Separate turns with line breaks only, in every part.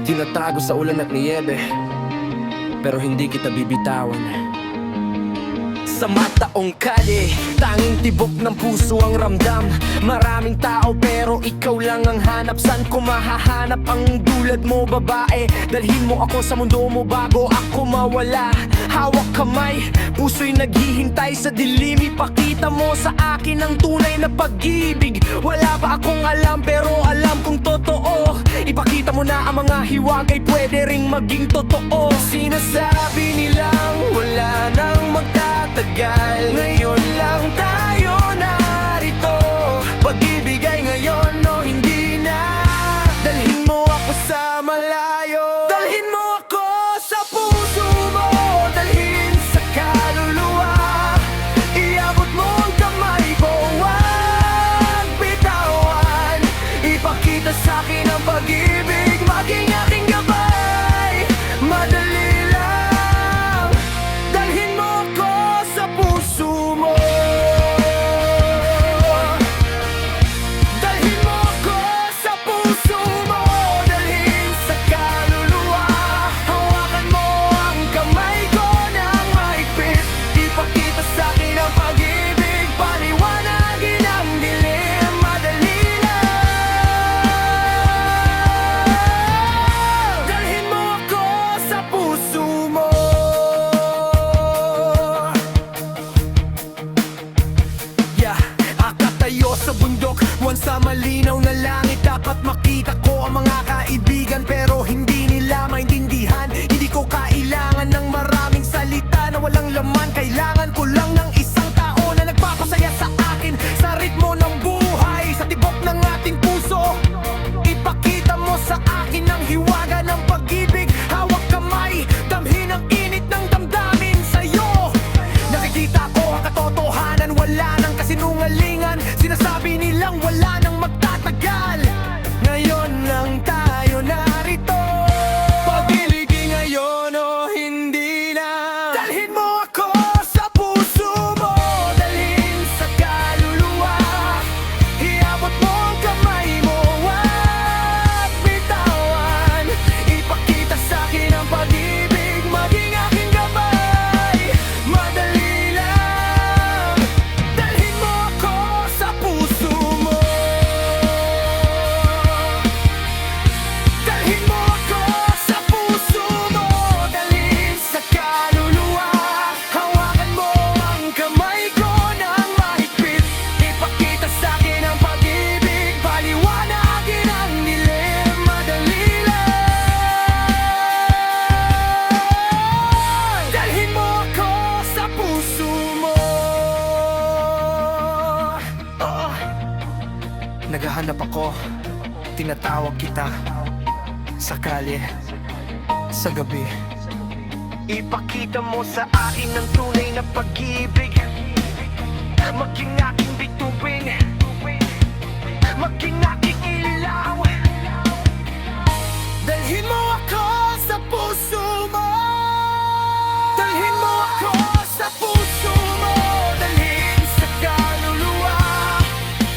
Tinatago sa ulan at niyebe, pero hindi kita bibitawan. Sa mataong kalye, tanging tibok ng puso ang ramdam. Maraming tao pero ikaw lang ang hanap. San ko mahahanap ang dulad mo, babae? Dalhin mo ako sa mundo mo bago ako mawala. Hawak kamay, puso'y naghihintay sa dilim. Ipakita mo sa akin ang tunay na pag-ibig. Wala pa akong alam pero alam kong totoo. Ipakita mo na ang mga hiwagay pwede ring maging totoo. Sinasabi nilang wala nang magtatagal, ngayon lang tayo narito. Pag-ibig ay ngayon o hindi na. Dalhin mo ako sa malayo, dalhin mo ako sa puso mo, dalhin sa kaluluwa. Iabot mo ang kamay ko, huwag bitawan. Ipakita sa akin ang pag-ibig, maging aking gabay. Madali lang, dalhin mo ako sa puso mo. Dalhin mo ako sa puso mo, dalhin sa kaluluwa. Hawakan mo ang kamay ko ng mahigpit. Ipakita sa akin ang pag-ibig, paliwanagin ang dilim. Madali lang, dalhin mo ako sa puso mo. Yeah, akatayo sa bundok, buwan sa malinaw na langit. Dapat makita ko ang mga kaibigan pero hindi nila maintindihan. Hindi ko kailangan ng maraming salita na walang laman. Kailangan ko lang ng isang tao na nagpapasaya sa akin, sa ritmo ng buhay, sa tibok ng ating puso. Ipakita mo sa akin ang hiwaga ng pag-ibig. Hawak kamay, damhin ang init ng damdamin sa'yo. Nakikita ko ang katotohanan, wala nang kasinungalingan. Sinasabi nilang wala nang magtatagal, ngayon lang tayo narito. Pag-ibig ngayon o hindi na. Dalhin mo ako sa puso mo, dalhin sa kaluluwa. Iabot mo ang kamay mo, huwag bitawan. Ipakita sa akin ang pag-ibig, maging aking gabay. Madali lang, dalhin mo ako sa puso mo. Dalhin mo ako sa puso mo, dalhin sa kaluluwa. Hawakan mo ang kamay ko ng mahigpit. Ipakita sa akin ang pag-ibig, paliwanagin ang dilim. Madali lang, dalhin mo ako sa puso mo. Oo, naghahanap ako, tinatawag kita sa kalye, sa gabi. Ipakita mo sa akin ang tunay na pag-ibig, maging aking bituin, maging aking ilaw. Dalhin mo ako sa puso mo, dalhin mo ako sa puso mo, dalhin sa kaluluwa.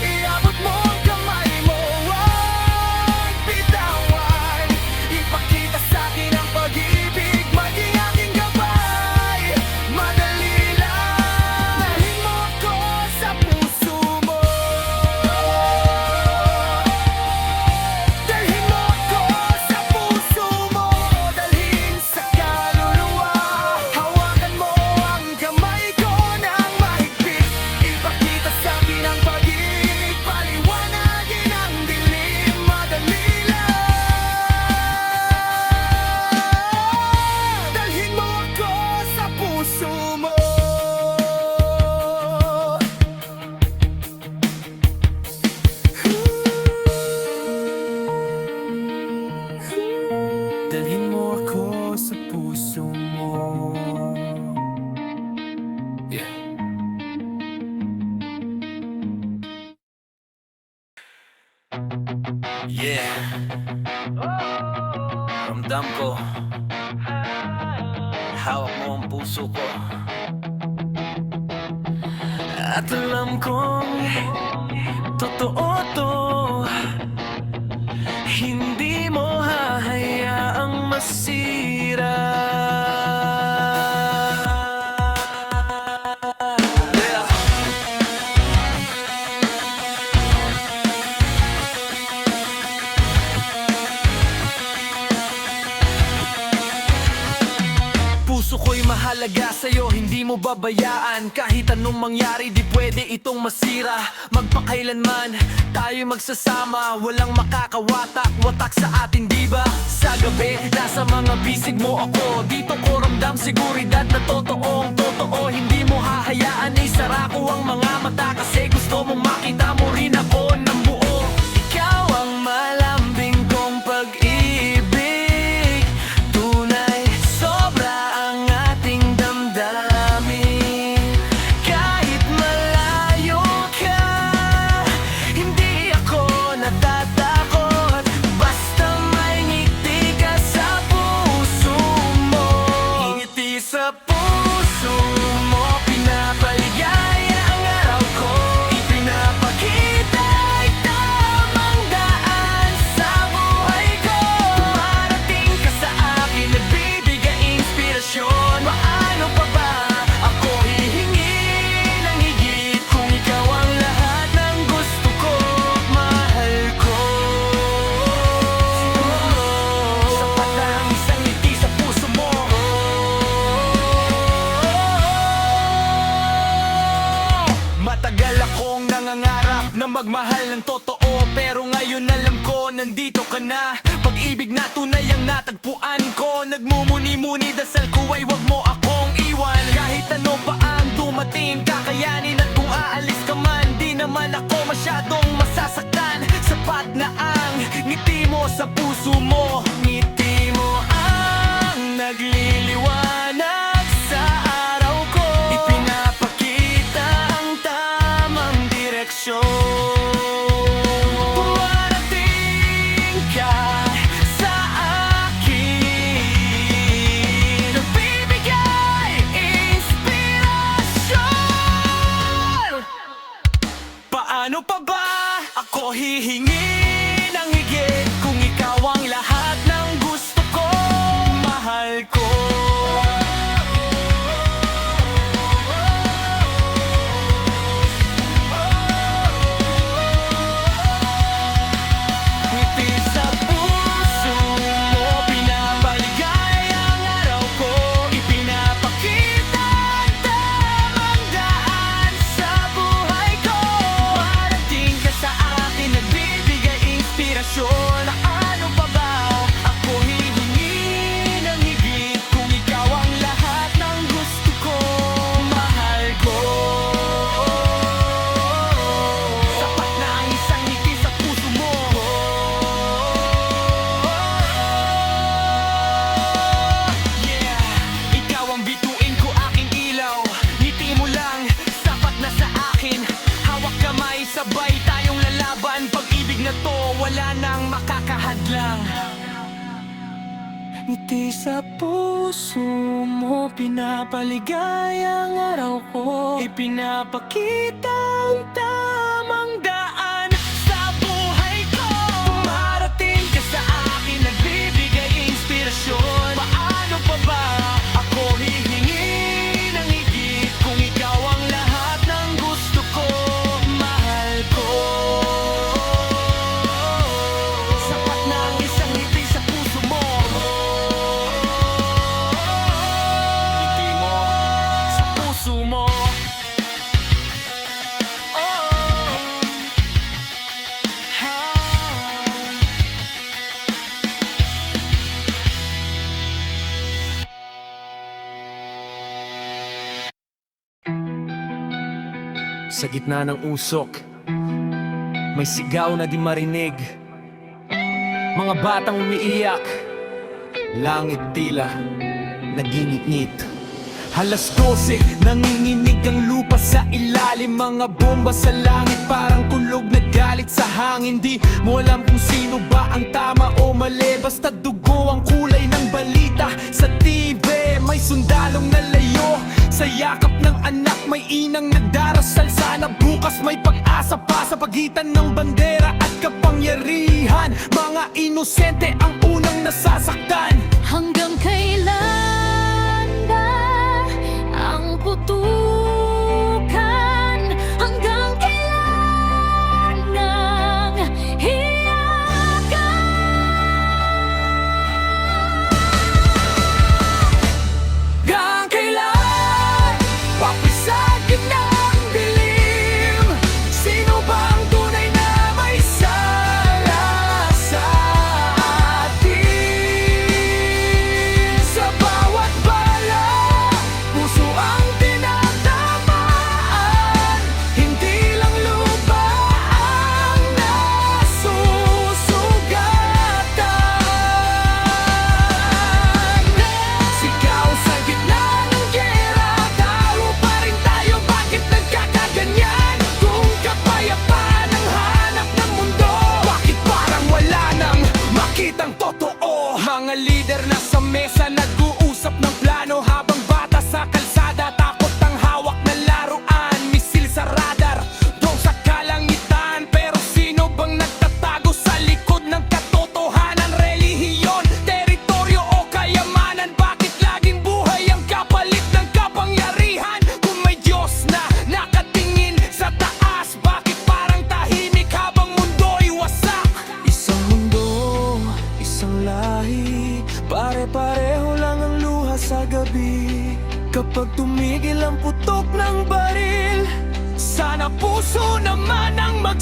Iabot mo ang kamay mo, huwag bitawan. Ipakita sa akin ang pag-ibig, maging aking gabay. Madali lang, dalhin mo ako sa puso mo. Dalhin mo ako sa puso mo, dalhin sa kaluluwa. Hawakan mo ang kamay ko ng mahigpit. Ipakita sa akin ang pag-ibig, paliwanagin ang dilim. Madali lang, dalhin mo ako sa puso mo. Dalhin mo ako sa puso mo. Yeah. Yeah. Ramdam ko, hawak mo ang puso ko. At alam kong totoo to, hindi mo hahayaan talaga sa'yo, hindi mo babayaan. Kahit anong mangyari, di pwede itong masira. Magpakailanman, tayo magsasama. Walang makakawatak-watak sa atin, di ba? Sa gabi, nasa mga bisig mo ako. Dito ko ramdam seguridad na totoong totoo. Hindi mo hahayaan na isara ko ang mga mata, kasi gusto mong makita mo rin ako ng buo. Ikaw ang malambing kong pag-ibig, tunay, sobra ang ating damdamin. Kahit malayo ka, hindi ako natatakot. Basta may ngiti ka sa puso mo. Ngiti sa puso mo, pinapaligaya ang araw ko. Ipinapakita ay tamang daan sa buhay ko. Dumarating ka sa akin, nagbibigay inspirasyon. Paano pa ba ako hihingi ng higit kung ikaw ang lahat ng gusto ko, mahal ko? Sapat na ang isang ngiti sa puso mo. Matagal akong nangangarap na magmahal ng totoo, pero ngayon alam ko nandito ka na. Pag-ibig na tunay ang natagpuan ko. Nagmumuni-muni, dasal ko ay wag mo akong iwan. Kahit ano pa ang dumating, kakayanin. At kung aalis ka man, di naman ako masyadong masasaktan. Sapat na ang ngiti mo sa puso mo. Ngiti mo ang nagliliwanag sa araw ko. Ipinapakita ang tamang direksyon. Dumarating ka sa akin, nagbibigay inspirasyon. Paano pa ba ako hihingi ng higit kung ikaw ang lahat ng gusto ko, mahal ko? Ngiti sa puso mo, pinapaligaya ang araw ko. Ipinapakita ang tamang daan sa buhay ko. Parating ka sa akin, nagbibigay inspirasyon. Ano pa ba ako hihingi ng higit kung ikaw ang lahat ng gusto ko, mahal ko? Sapat na ang isang ngiti sa puso mo. Yeah, ikaw ang bituin ko, aking ilaw. Ngiti mo lang, sapat na sa akin. Hawak kamay, sabay tayong lalaban. Pag-ibig na to, wala nang makakahadlang. Ngiti sa puso mo, pinapaligaya ang araw ko. Ipinapakita ang tamang daan sa buhay ko. Dumarating ka sa akin, nagbibigay inspirasyon. Paano pa ba ako hihingi ng higit kung ikaw ang lahat ng gusto ko, mahal ko? Sapat na ang isang ngiti sa puso mo. Ngiti mo sa puso mo. Sa gitna ng usok, may sigaw na di marinig. Mga batang umiiyak, langit tila nagingit-ngit. Alas 12, nanginginig ang lupa sa ilalim. Mga bomba sa langit, parang kulog na galit sa hangin. Di mo alam kung sino ba ang tama o mali, basta dugo ang kulay ng balita. Sa TV, may sundalong nalayo sa yakap ng anak, may inang nagdarasal. Sana bukas may pag-asa pa sa pagitan ng bandera at kapangyarihan. Mga inosente ang unang nasasaktan.
Hanggang kailan ba ang putukan? Hanggang kailan ang hiyakan?
Hanggang kailan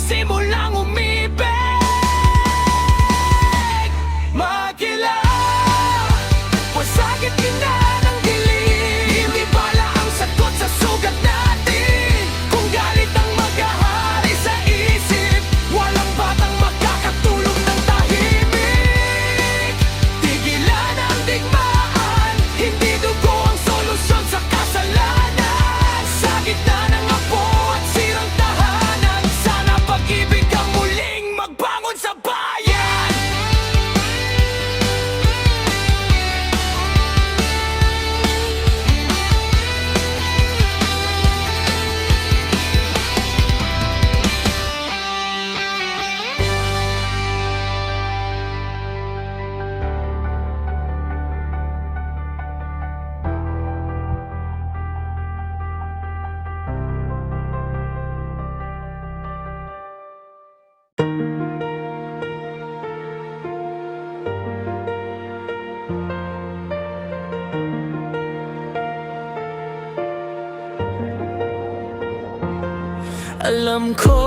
magsimulang umibig. Magila, wasagit gina ng dilim. Hindi pala ang sagot sa sugat natin. Kung galit ang maghahari sa isip, walang batang magkakatulong ng tahimik. Tigilan ang digmaan, hindi dugo ang solusyon sa kasalanan. Sa gitna ng apo at sirang tahanan, sana pag-ibig ang muling magbangon sa bayan. Alam ko,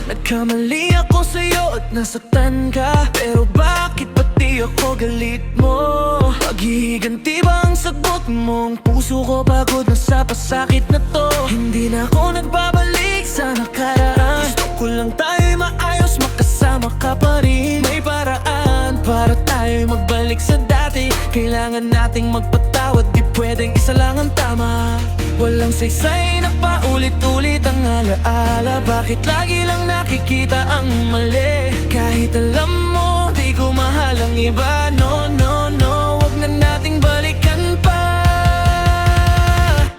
nagkamali ako sa'yo at nasaktan ka. Pero bakit pati ako galit mo? Maghihiganti ba ang sagot mo? Ang puso ko pagod na sa pasakit na to. Hindi na ako nagbabalik sa nakaraan. Gusto ko lang tayo'y maayos, makasama ka pa rin. May paraan para tayo'y magbalik sa dati. Kailangan nating magpatawad, di pwedeng isa lang ang tama. Walang saysay na paulit-ulit ang alaala. Bakit lagi lang nakikita ang mali? Kahit alam mo, di ko mahal ang iba. No, no, no, wag na nating balikan pa.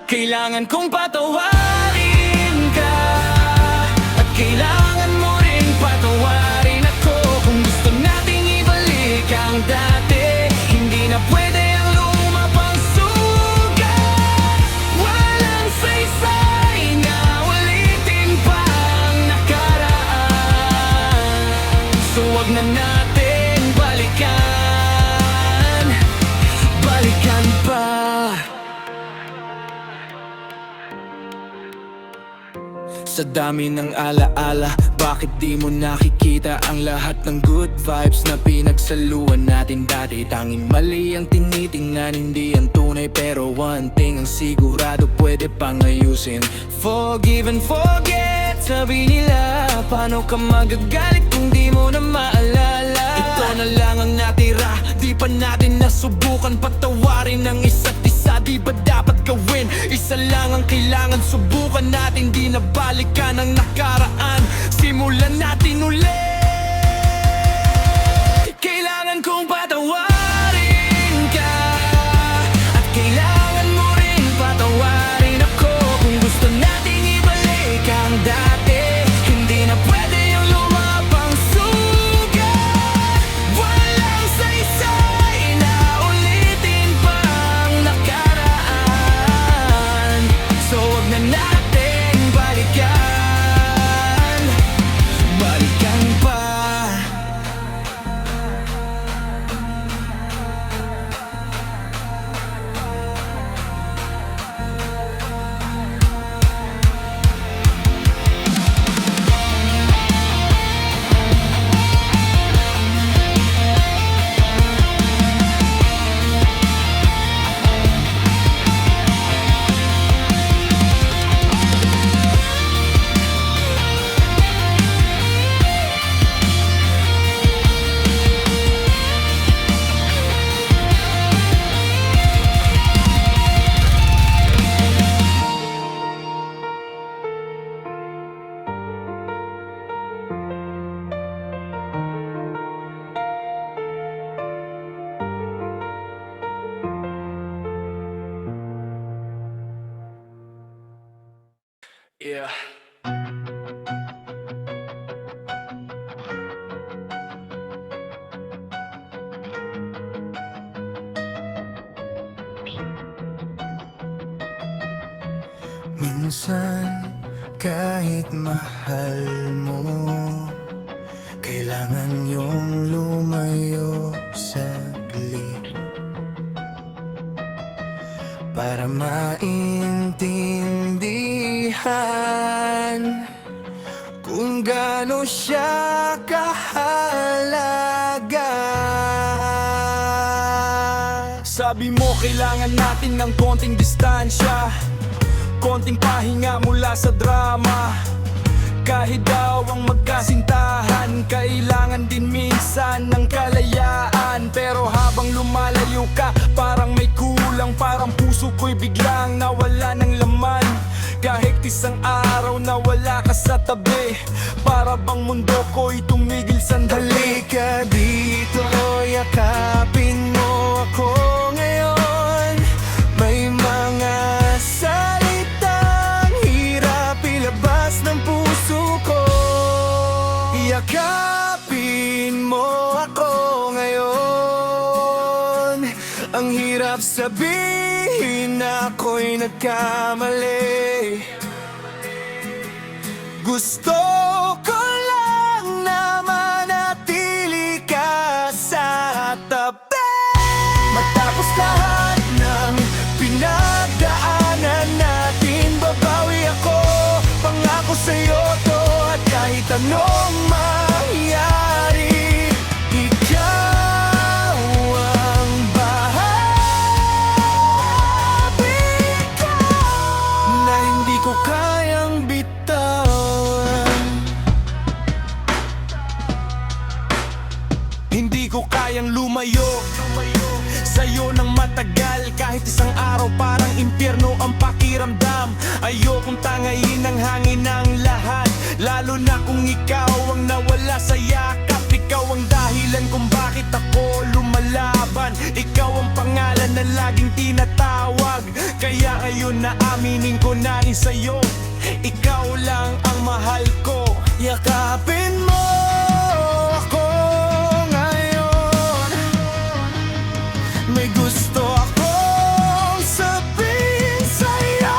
Kailangan kong patawarin ka, at kailangan mo rin patawarin ako. Kung gusto nating ibalik ang dati, hindi na pwede ang luma pang sugat. Walang saysay na ulitin pa ang nakaraan. So wag na natin balikan, balikan pa. Sa dami ng alaala, bakit di mo nakikita ang lahat ng good vibes na pinagsaluan natin dati? Tanging mali ang tinitingnan, hindi ang tunay. Pero one thing ang sigurado, pwede pang ayusin. Forgive and forget, sabi nila. Paano ka magagalit kung di mo na maalala? Ito na lang ang natira, di pa natin nasubukan patawarin ng isa't isa. Di ba dapat gawin? Isa lang ang kailangan, subukan natin. Di na balikan ang nakaraan, simulan natin ulit. Kailangan kong patawarin ka, at kailangan mo rin patawarin ako. Kung gusto nating ibalik ang dati, hindi na pwede yung lumapang sugat. Walang saysay na ulitin pa ang nakaraan. So wag na natin balikan, balikan pa. Yeah. Minsan, kahit mahal mo, kailangan yung lumayo saglit para maintindihan kung gaano siya kahalaga. Sabi mo kailangan natin ng konting distansya, konting pahinga mula sa drama. Kahit daw ang magkasintahan, kailangan din minsan ng kalayaan. Pero habang lumalayo ka, parang may kulang. Parang puso ko'y biglang nawala ng laman. Kahit isang araw na wala ka sa tabi, para bang mundo ko'y tumigil sandali. Halika dito, yakapin mo ako ngayon. May mga salitang hirap ilabas ng puso ko. Yakapin mo ako ngayon. Ang hirap sabihin na ako'y nagkamali. Gusto ko lang na manatili ka sa tabi. Matapos lahat ng pinagdaanan natin, babawi ako, pangako sa'yo to. At kahit anong mangyari, ikaw ang bahagi ko na hindi ko kayang bitawan. Hindi ko kayang lumayo sa'yo ng matagal. Kahit isang araw parang impyerno ang pakiramdam. Ayokong tangayin ang hangin ng lahat, lalo na kung ikaw ang nawala sa yakap. Ikaw ang dahilan kung bakit ako lumalaban. Ikaw ang pangalan na laging tinatawag. Kaya ngayon na aminin ko na rin sa'yo, ikaw lang ang mahal ko. Yakapin mo ako ngayon. May gusto akong sabihin sa'yo.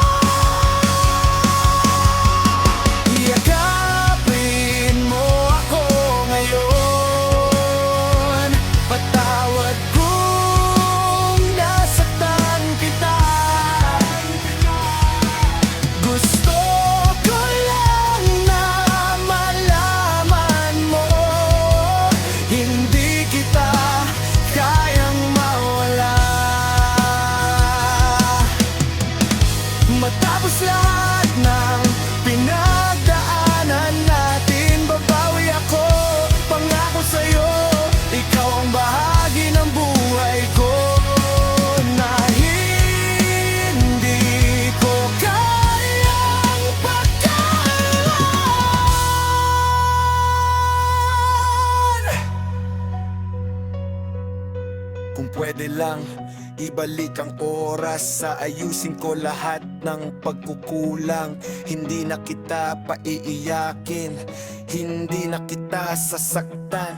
Yakapin mo ako ngayon. Patawad kung nasaktan kita. Gusto ko lang na malaman mo, hindi kita kayang mawala. Matapos lahat ng pinagdaanan natin, babawi ako, pangako sa'yo. Ikaw ang bahagi ng buhay ko na hindi ko kayang pagkalaan. Kung pwede lang, ibalik ang oras sa ayusin ko lahat ng pagkukulang. Hindi na kita paiiyakin, hindi na kita sasaktan.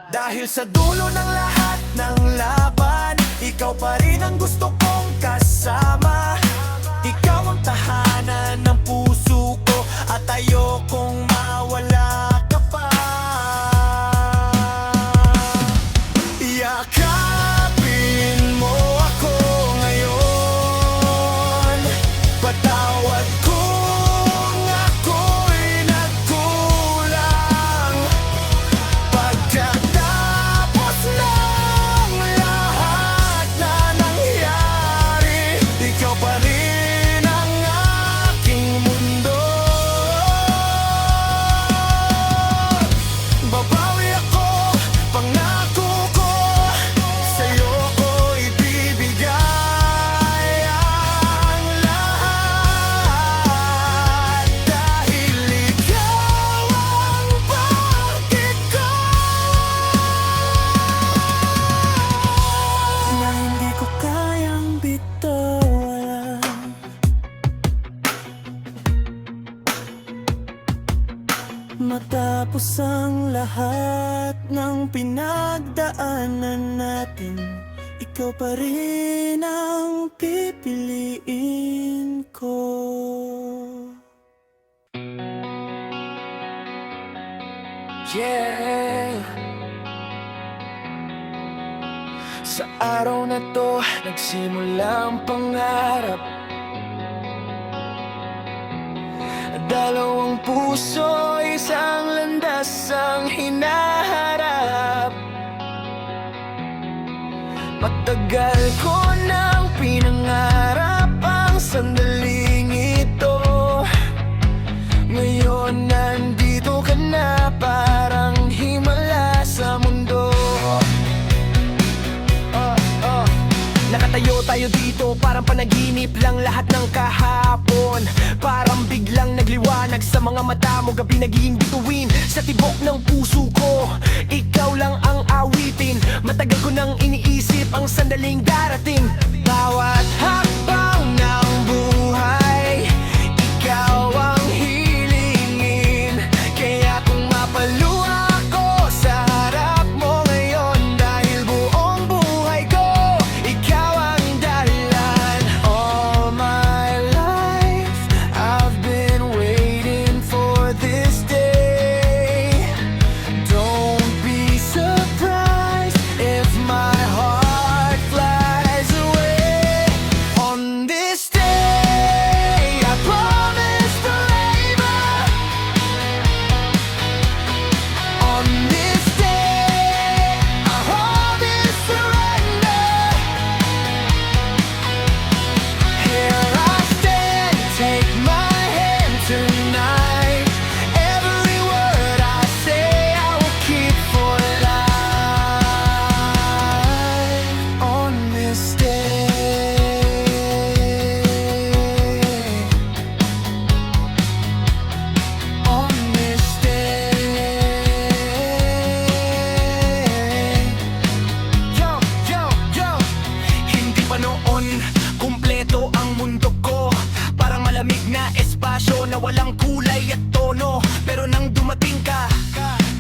Dahil sa dulo ng lahat ng laban, ikaw pa rin ang gusto kong kasama. Ikaw ang tahanan ng puso ko, at ayokong mawala ka pa. Yakapin mo ako ngayon. Patawad kung ako'y nagkulang. Pagkatapos ng lahat na nangyari, ikaw pa rin ang aking mundo. Babawi ako, pangako ko, sa'yo ko ibibigay ang lahat. Dahil ikaw ang bakit ko na hindi ko kayang bitawan. Matapos ang lahat ng pinagdaanan natin, ikaw pa rin ang pipiliin ko. Yeah. Sa araw na to, nagsimula ang pangarap. Dalawang puso, isang ka na, parang himala sa mundo. Nakatayo tayo dito, parang panaginip lang lahat ng kahapon. Parang biglang nagliwanag sa mga mata mo, gabi naging bituin sa tibok ng puso ko. Ikaw lang ang awitin, matagal ko nang iniisip ang sandaling darating. Bawat hakbang ng buhay, ikaw ang hilingin. Kaya kung mapaluha ako sa harap mo ngayon, dahil buong buhay ko ikaw ang dahilan. All my life I've been waiting for this day. Don't be surprised if my heart flies away. On this day I promise forever. On this day I hold this surrender. Here I stand, take my hand tonight. Every word I say I will keep for life. On this day, on this day. Yo, yo, yo. Hindi pa noon kumpleto ang mundo ko. Parang malamig na espasyo na walang kulay at tono. Pero nang dumating ka,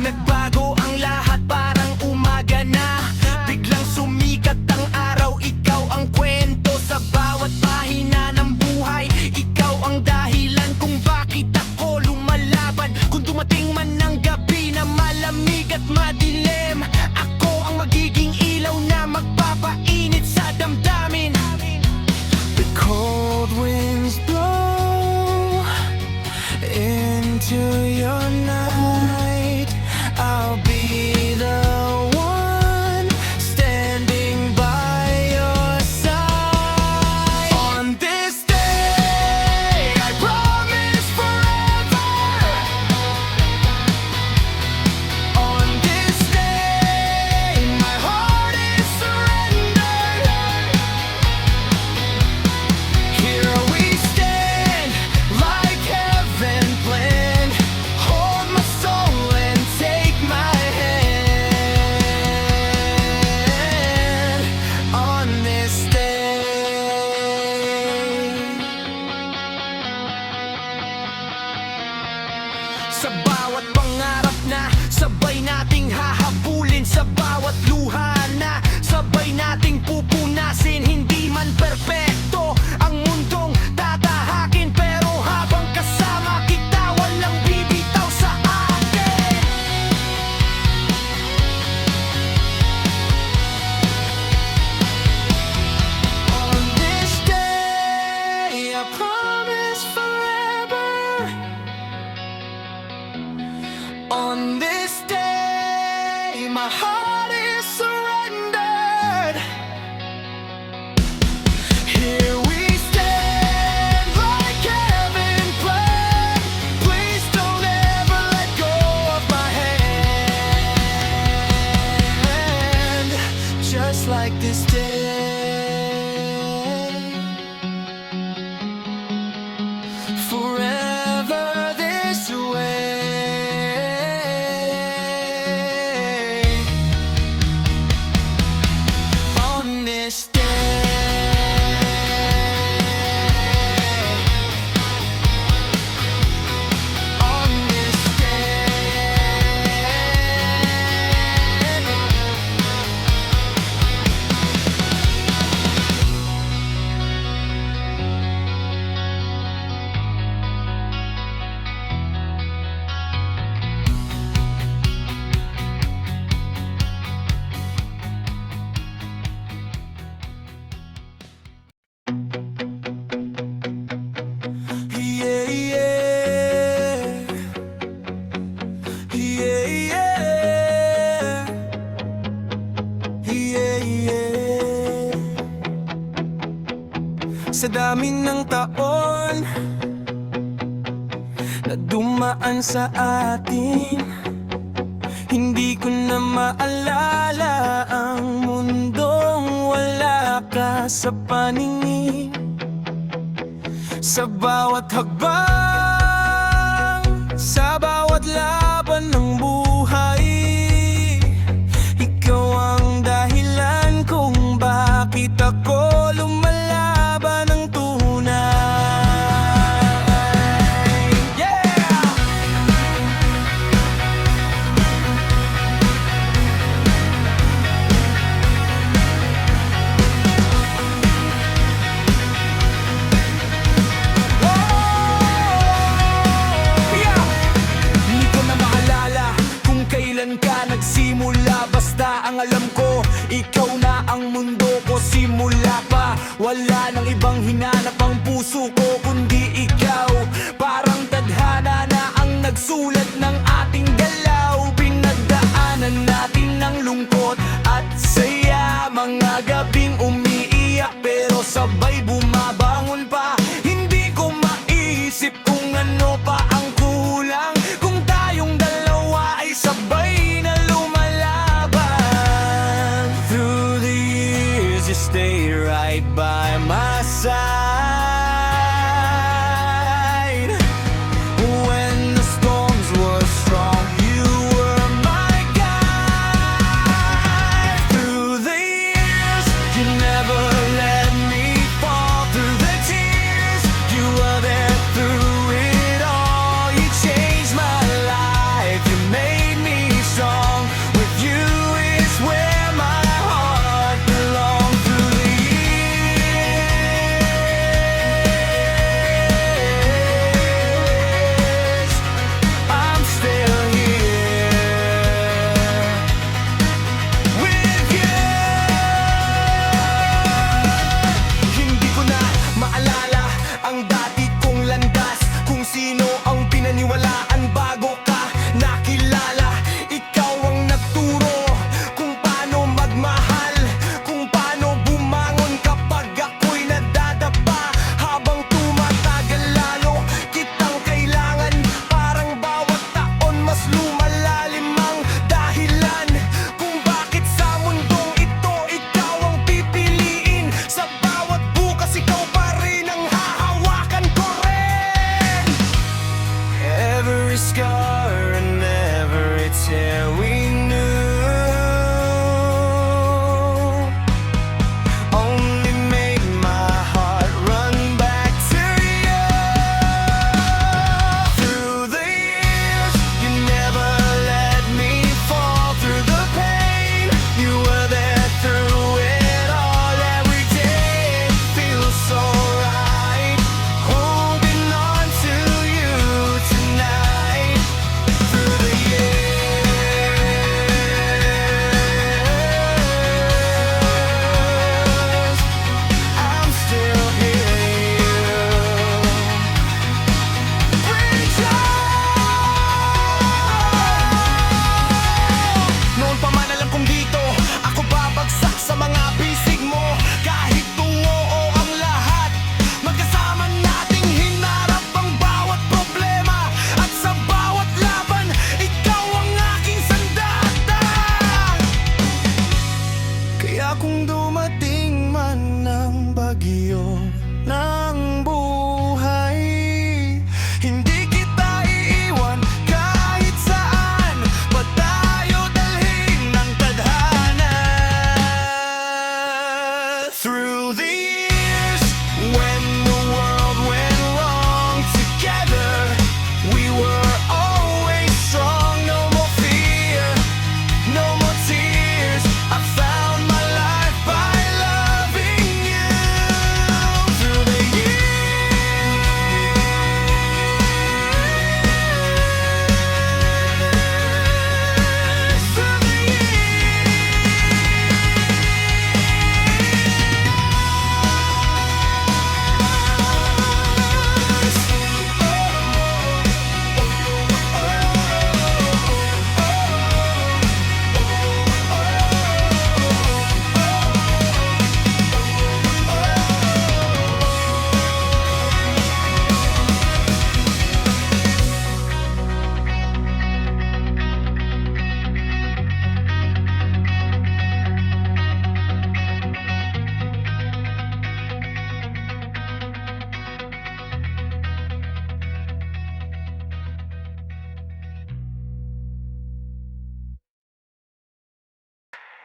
nagbago ang lahat, parang umaga na. Biglang sumikat ang araw, ikaw ang kwento sa bawat pahina ng buhay. Ikaw ang dahilan kung bakit ako lumalaban. Kung dumating man ng gabi na malamig at madilim, ako ang magiging ilaw na magpapainit sa damdamin. The cold winds blow into your night. I'll be the one standing by your side. On this day, I promise forever. On this day, my heart is surrendered. Here we stand, like heaven planned. Hold my soul and take my hand. On this day, sa bawat pangarap na sabay nating hahabulin, sa bawat luha na sabay nating pupunasin. Hindi man perpekto ang mundong tatahakin, pero habang kasama kita walang bibitaw sa akin. On this day, I promise forever. On this day, my heart is surrendered. Here we stand, like heaven planned. Please don't ever let go of my hand. Just like this day, forever this way. On this day, on this yeah, yeah, yeah, yeah, yeah. Sa dami ng taon
na dumaan sa atin. Hindi ko na maalala ang mundong wala ka sa paningin. Sa bawat hakbang, sa bawat laban ng buhay, ikaw ang dahilan kung bakit ako lumalaban ng tunay. Yeah!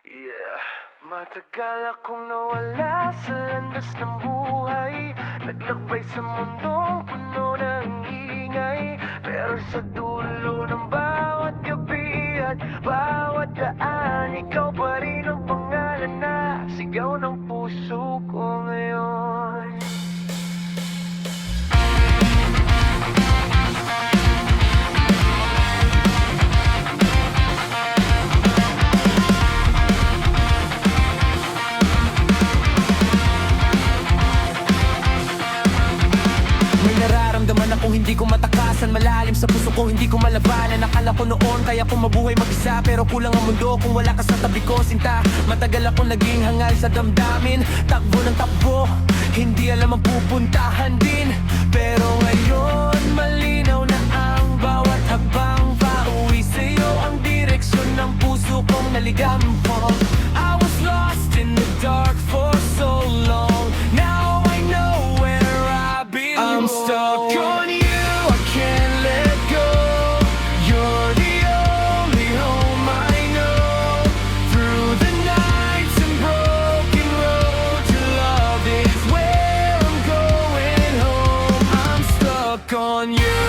Yeah. Matagal akong nawala sa landas ng buhay, naglakbay sa mundong puno ng ingay. Pero sa dulo ng bawat gabi at bawat daan, ikaw pa rin ang pangalan na sigaw ng puso ko ngayon.
May nararamdaman akong hindi ko matakasan, malalim sa puso ko hindi ko malabanan. Akala ko noon kaya ko mabuhay mag-isa, pero kulang ang mundo kung wala ka sa tabi ko, sinta. Matagal akong naging hangal sa damdamin, takbo ng takbo, hindi alam ang pupuntahan din. Pero ngayon malinaw na ang bawat hakbang, pauwi sa'yo ang direksyon ng puso kong naligampong. I was lost in the dark for so long, now I know where I belong. I'm stuck on you, I can't let go. You're the only home I know. Through the nights and broken roads, your love is where I'm going home. I'm stuck on you.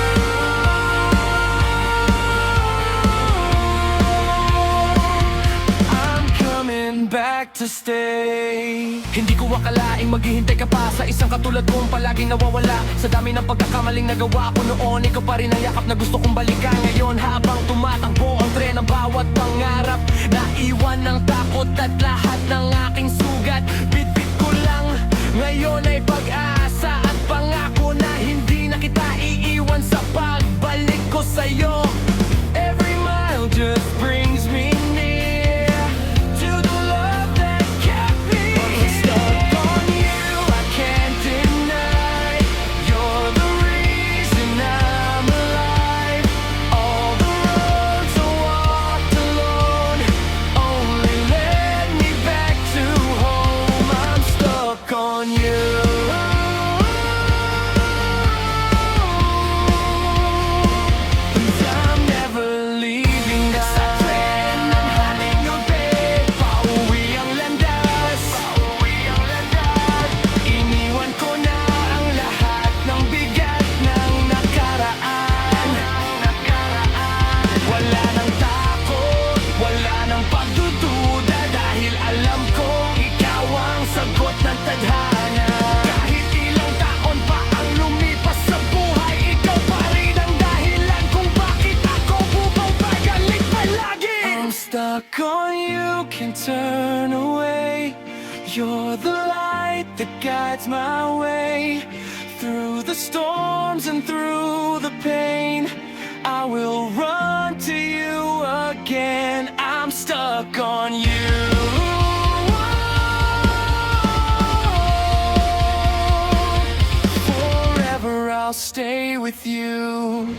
I'm coming back to stay. Hindi ko akalaing maghihintay ka pa sa isang katulad kong palaging nawawala. Sa dami ng pagkakamaling nagawa ko noon, ikaw pa rin ang yakap na gusto kong balikan. Ngayon habang tumatakbo ang tren ng bawat pangarap, naiwan ng takot at lahat ng aking sugat. Bit-bit ko lang ngayon ay pag-asa at pangako na hindi na kita iiwan sa pagbalik ko sa'yo. Every mile just brings me near to the love that kept me here. Stuck on you, I can't deny. You're the reason I'm alive. All the roads I walked alone only led me back to home. I'm stuck on you. I'm never leaving na. Sa tren ng haling gabi, pauwi ang landas. Iniwan ko na ang lahat ng bigat ng nakaraan. Wala nang takot, wala nang pagdududa, dahil alam kong ikaw ang sagot ng tadhana. Kahit ilang taon pa ang lumipas sa buhay, ikaw pa rin ang dahilan kung bakit ako bumabagaling palagi. I'm stuck on you, can't turn away. You're the light that guides my way. Through the storms and through the pain, I will run to you again. I'm stuck on you. Forever I'll stay with you.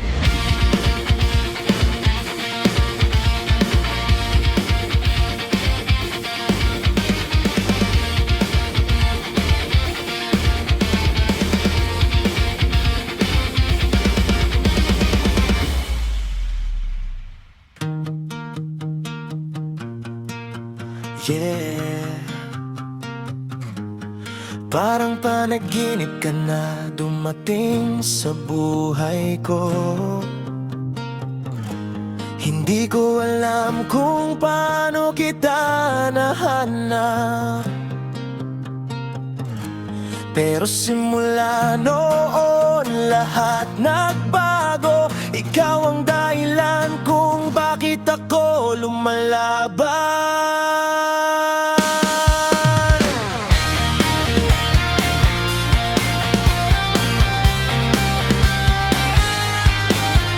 Yeah. Parang panaginip ka na dumating sa buhay ko. Hindi ko alam kung paano kita nahanap, pero simula noon lahat nagbago. Ikaw ang dahilan kung bakit ako lumalaban.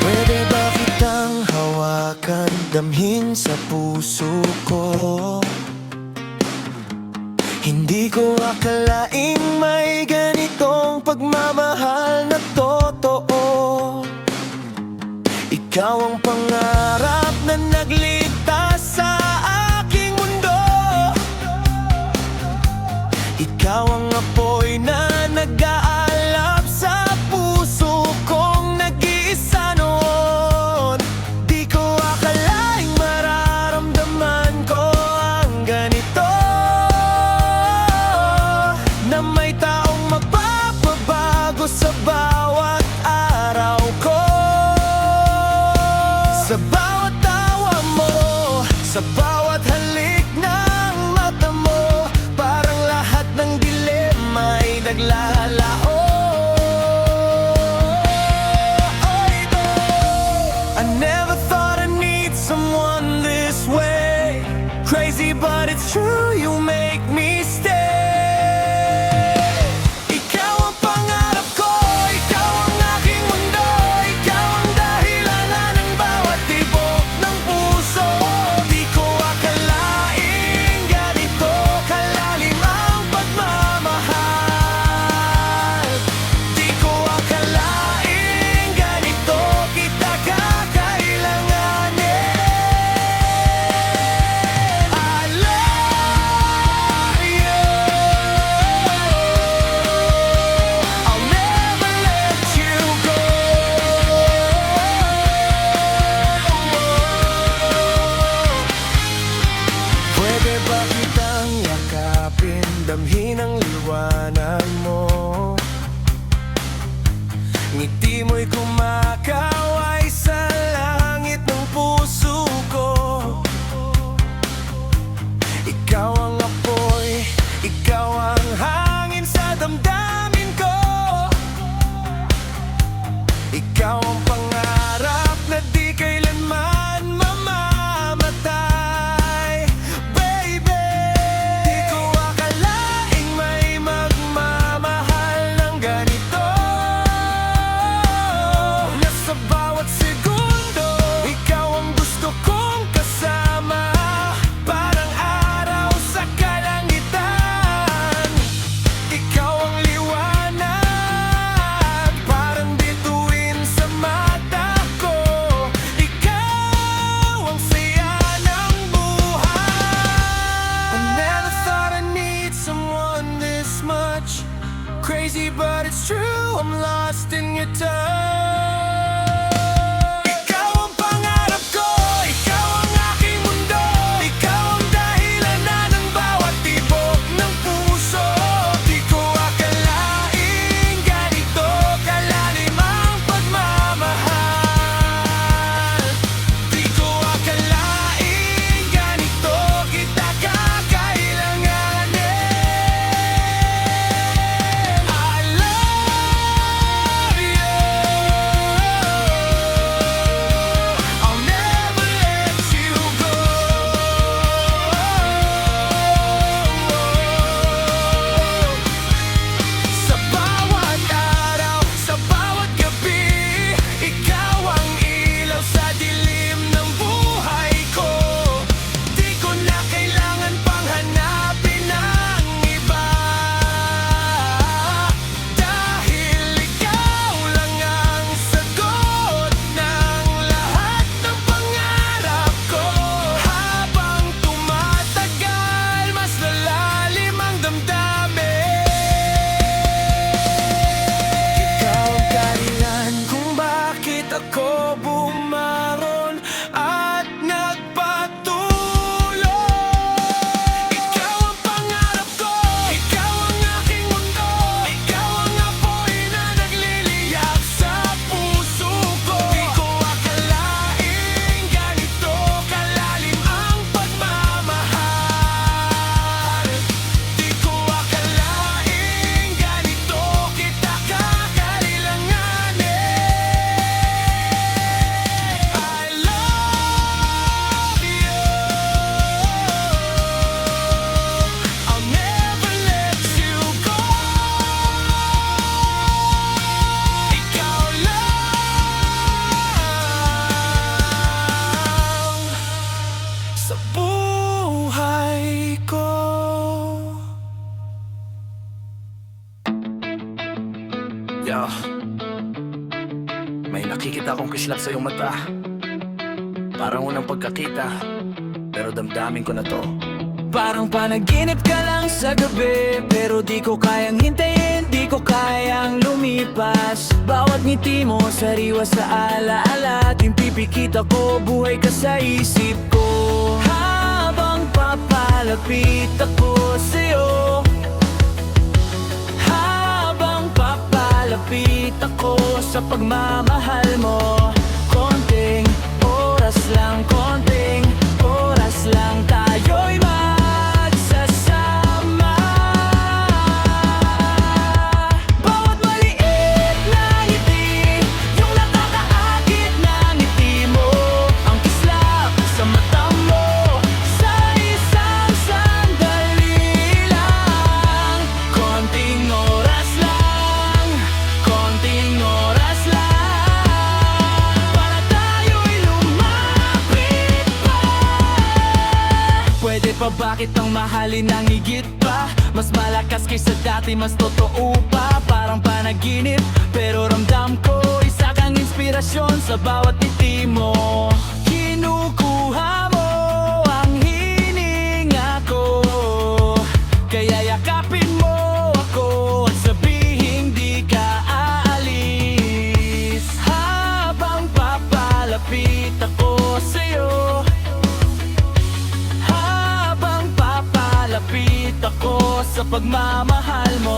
Pwede ba kitang hawakan, damhin sa puso ko? Hindi ko akalaing may ganitong pagmamahal na totoo. Ikaw ang pangarap na nagligtas sa aking mundo. Ikaw ang apoy na nag-aalab sa puso kong nag-iisa noon. Di ko akalaing mararamdaman ko ang ganito.
Sa bawat halik ng mata mo, parang lahat ng dilema ay naglalao. I never thought I'd need someone this way. Crazy but it's true, you make me stay. Ikaw ang pangarap ko, ikaw ang aking mundo, ikaw ang dahilanan ng bawat tibok ng puso. Di ko akalaing ganito kalalim ang pagmamahal. Di ko akalaing ganito kita kakailanganin. I love you. I'll never let you go. Pwede ba kitang yakapin, damhin ang liwanag mo? Ngiti mo'y kumakaway sa langit ng puso ko. Ikaw ang apoy, ikaw ang hangin sa damdamin ko. Ikaw ang pangarap na di kailanman mamamatay. Baby, di ko akalaing may magmamahal ng ganito. Na sa bawat segundo, ikaw ang gusto kong kasama. Parang araw sa kalangitan, ikaw ang liwanag, parang bituin sa mata ko. Ikaw ang saya ng buhay. I never thought I need someone this much. Crazy but it's true, I'm lost in your touch. Ikaw ang pangarap ko, ikaw ang aking mundo, ikaw ang dahilanan ng bawat tibok ng puso. Di ko akalaing ganito kalalim ang pagmamahal. Di ko akalaing ganito kita kakailanganin. I love you. I'll never let you go. Sa bawat araw, sa bawat gabi, ikaw ang ilaw sa dilim ng buhay ko. Di ko na kailangan pang hanapin ang iba, dahil ikaw lang ang sagot ng lahat ng pangarap ko. Habang tumatagal, mas lalalim ang damdamin. Ikaw ang dahilan kung bakit ako bumaron at nagpatuloy. Ikaw ang pangarap ko, ikaw ang aking mundo, ikaw ang apoy na nagliliyak sa puso ko. Di ko akalaing ganito kalalim ang pagmamahal. Di ko akalaing ganito kita kakailanganin. I love you. I'll never let you go. Ikaw lang sa buhay ko. Yo, may nakikita akong kislap sa iyong mata. Parang unang pagkakita, pero damdamin ko na to. Parang panaginip ka lang sa gabi, pero di ko kayang hintayin, di ko kayang lumipas. Bawat ngiti mo, sariwa sa alaala, tuwing pipikit ako, buhay ka sa isip ko. Habang papalapit ako sa'yo, habang papalapit ako sa pagmamahal mo, konting oras
Bakit pa bakit ang mahalin ang higit pa? Mas malakas kaysa dati, mas totoo pa. Parang panaginip, pero ramdam ko isa kang inspirasyon sa bawat ngiti mo. Kinukuha mo ang hininga ko, kaya yakapin mo ako at sabihing di ka aalis. Habang papalapit ako sa'yo, habang papalapit ako sa pagmamahal mo.